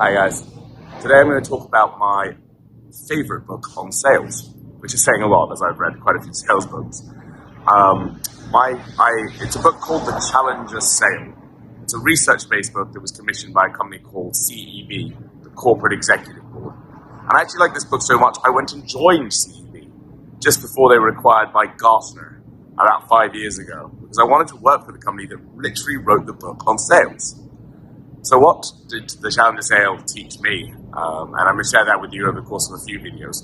Hi guys. Today I'm going to talk about my favorite book on sales, which is saying a lot as I've read quite a few sales books. It's a book called The Challenger Sale. It's a research-based book that was commissioned by a company called CEB, the Corporate Executive Board. And I actually like this book so much I went and joined CEB just before they were acquired by Gartner about 5 years ago, because I wanted to work for the company that literally wrote the book on sales. So what did the Challenger Sale teach me? And I'm going to share that with you over the course of a few videos.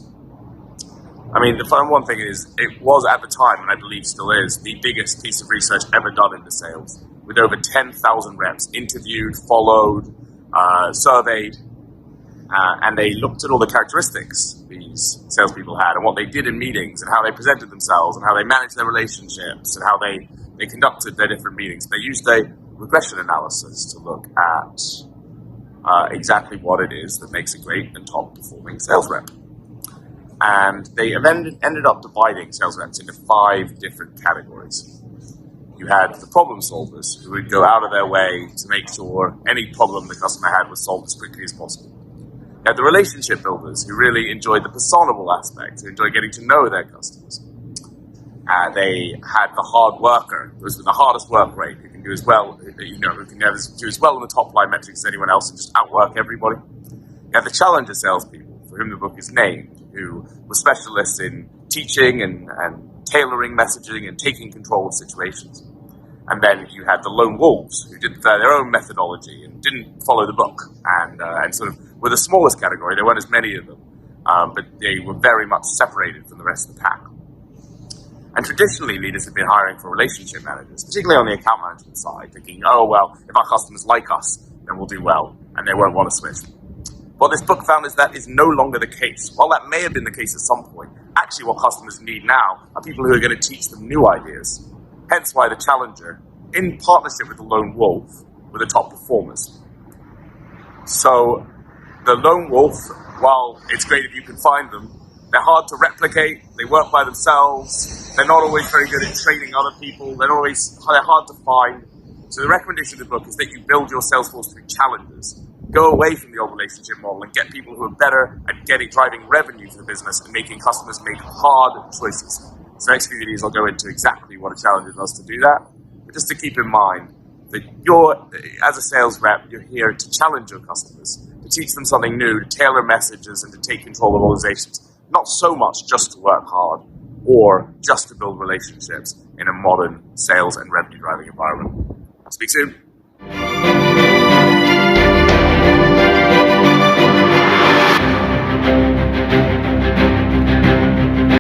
I mean, the fun one thing is, it was at the time, and I believe still is, the biggest piece of research ever done into sales, with over 10,000 reps interviewed, followed, surveyed, and they looked at all the characteristics these salespeople had, and what they did in meetings, and how they presented themselves, and how they managed their relationships, and how they conducted their different meetings. They used a regression analysis to look at exactly what it is that makes a great and top performing sales rep. And they ended up dividing sales reps into 5 different categories. You had the problem solvers, who would go out of their way to make sure any problem the customer had was solved as quickly as possible. You had the relationship builders, who really enjoyed the personable aspect, who enjoyed getting to know their customers. They had the hard worker, who was with the hardest work rate, who can do as well, who can do as well in the top line metrics as anyone else and just outwork everybody. You had the challenger salespeople, for whom the book is named, who were specialists in teaching and tailoring messaging and taking control of situations. And then you had the lone wolves, who did their own methodology and didn't follow the book, and sort of were the smallest category. There weren't as many of them, but they were very much separated from the rest of the pack. And traditionally, leaders have been hiring for relationship managers, particularly on the account management side, thinking, oh, well, if our customers like us, then we'll do well, and they won't want to switch. What this book found is that is no longer the case. While that may have been the case at some point, actually what customers need now are people who are going to teach them new ideas. Hence why the challenger, in partnership with the lone wolf, were the top performers. So the lone wolf, while it's great if you can find them, they're hard to replicate, they work by themselves, they're not always very good at training other people, they're hard to find. So the recommendation of the book is that you build your sales force through challenges. Go away from the old relationship model and get people who are better at driving revenue for the business and making customers make hard choices. So next few videos I'll go into exactly what a challenger does to do that. But just to keep in mind that as a sales rep, you're here to challenge your customers, to teach them something new, to tailor messages and to take control of organizations. Not so much just to work hard or just to build relationships in a modern sales and revenue driving environment. I'll speak soon.